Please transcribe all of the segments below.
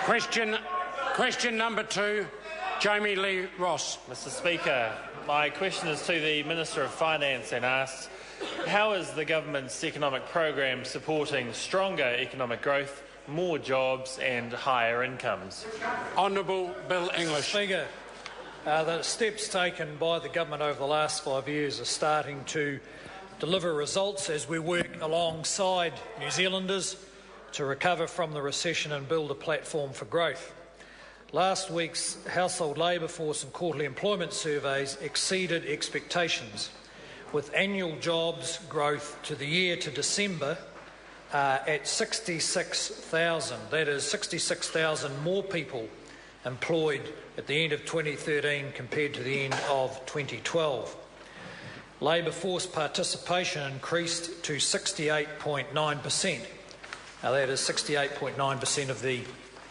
Question number 2, Jami-Lee Ross. Mr Speaker, my question is to the Minister of Finance and asks, how is the government's economic program supporting stronger economic growth, more jobs and higher incomes? Honourable Bill English. Speaker, the steps taken by the government over the last 5 years are starting to deliver results as we work alongside New Zealanders to recover from the recession and build a platform for growth. Last week's household labour force and quarterly employment surveys exceeded expectations, with annual jobs growth to the year to December at 66,000. That is 66,000 more people employed at the end of 2013 compared to the end of 2012. Labour force participation increased to 68.9%. Now that is 68.9% of the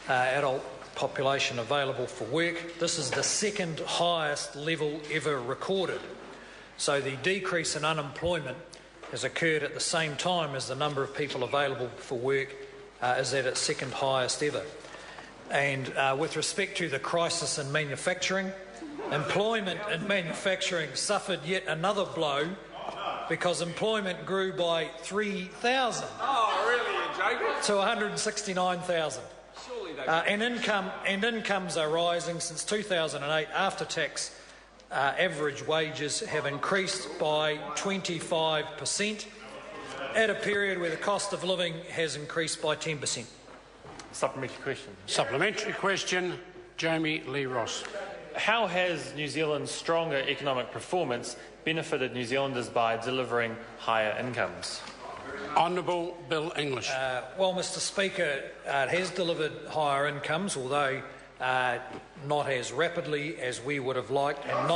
adult population available for work. This is the second highest level ever recorded. So the decrease in unemployment has occurred at the same time as the number of people available for work is at its second highest ever. And with respect to the crisis in manufacturing, employment in manufacturing suffered yet another blow because employment grew by 3,000 to 169,000. And incomes are rising. Since 2008, after-tax average wages have increased by 25% at a period where the cost of living has increased by 10%. Supplementary question. Supplementary question, Jami-Lee Ross. How has New Zealand's stronger economic performance benefited New Zealanders by delivering higher incomes? Honourable Bill English. Well, Mr Speaker, it has delivered higher incomes, although not as rapidly as we would have liked, and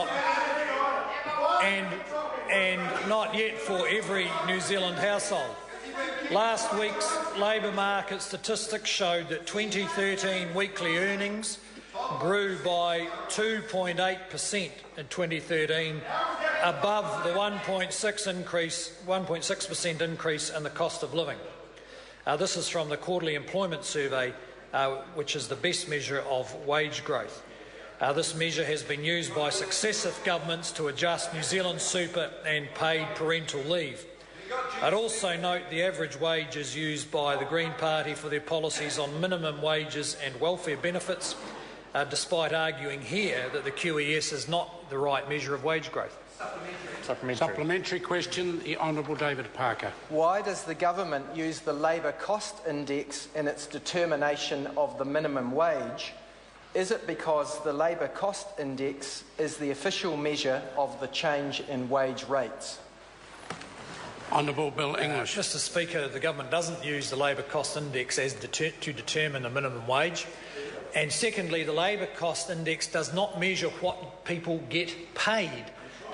not yet for every New Zealand household. Last week's labour market statistics showed that 2013 weekly earnings grew by 2.8% in 2013, above the 1.6% increase in the cost of living. This is from the quarterly employment survey, which is the best measure of wage growth. This measure has been used by successive governments to adjust New Zealand's super and paid parental leave. I'd also note the average wages used by the Green Party for their policies on minimum wages and welfare benefits, despite arguing here that the QES is not the right measure of wage growth. Supplementary question, the Honourable David Parker. Why does the government use the labour cost index in its determination of the minimum wage? Is it because the labour cost index is the official measure of the change in wage rates? Honourable Bill English. Mr Speaker, the government doesn't use the labour cost index as to determine the minimum wage. And secondly, the labour cost index does not measure what people get paid.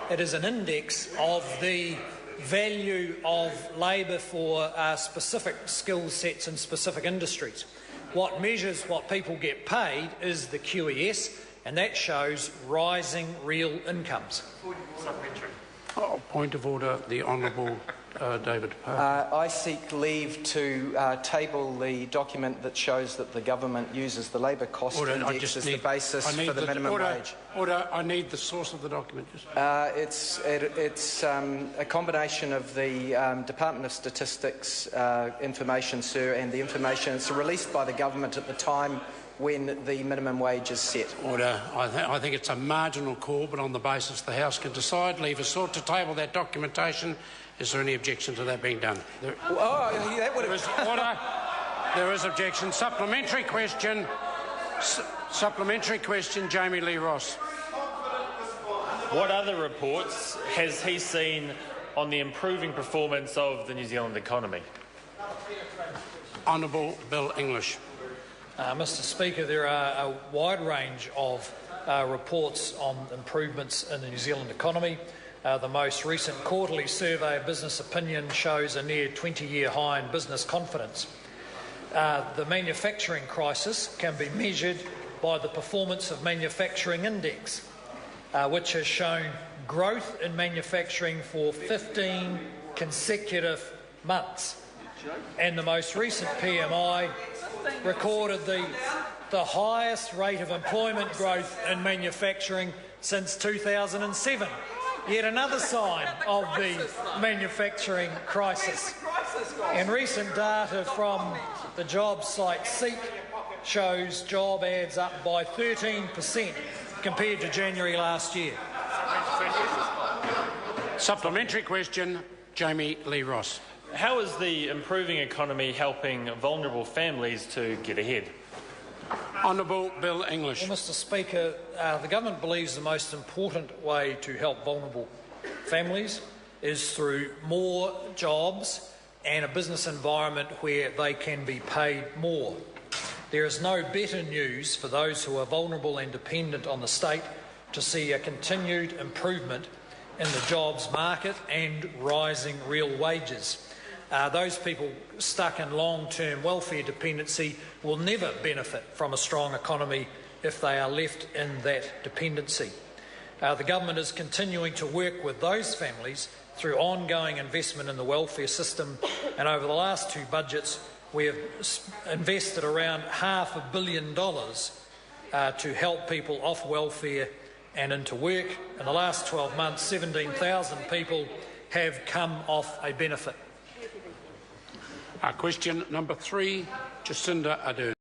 It is an index of the value of labour for specific skill sets in specific industries. What measures what people get paid is the QES, and that shows rising real incomes. Point of order, the Honourable David Parker. I seek leave to table the document that shows that the government uses the labour cost index as the basis for the minimum wage. I need the source of the document. It's a combination of the Department of Statistics information, sir, and the information that's released by the government at the time when the minimum wage is set. Order. I think it's a marginal call, but on the basis the House can decide, leave us sought to table that documentation. Is there any objection to that being done? That would have... Order. There is objection. Supplementary question. Supplementary question, Jami-Lee Ross. What other reports has he seen on the improving performance of the New Zealand economy? Honourable Bill English. Mr Speaker, there are a wide range of reports on improvements in the New Zealand economy. The most recent quarterly survey of business opinion shows a near 20-year high in business confidence. The manufacturing crisis can be measured by the performance of manufacturing index, which has shown growth in manufacturing for 15 consecutive months. And the most recent PMI recorded the the highest rate of employment growth in manufacturing since 2007. Yet another sign of the manufacturing crisis. And recent data from the job site Seek shows job ads up by 13% compared to January last year. Supplementary question, Jami-Lee Ross. How is the improving economy helping vulnerable families to get ahead? Honourable Bill English. Well, Mr Speaker, the government believes the most important way to help vulnerable families is through more jobs and a business environment where they can be paid more. There is no better news for those who are vulnerable and dependent on the state to see a continued improvement in the jobs market and rising real wages. Those people stuck in long-term welfare dependency will never benefit from a strong economy if they are left in that dependency. The government is continuing to work with those families through ongoing investment in the welfare system, and over the last two budgets we have invested around $500 million to help people off welfare and into work. In the last 12 months, 17,000 people have come off a benefit. Question number 3, Jacinda Ardern.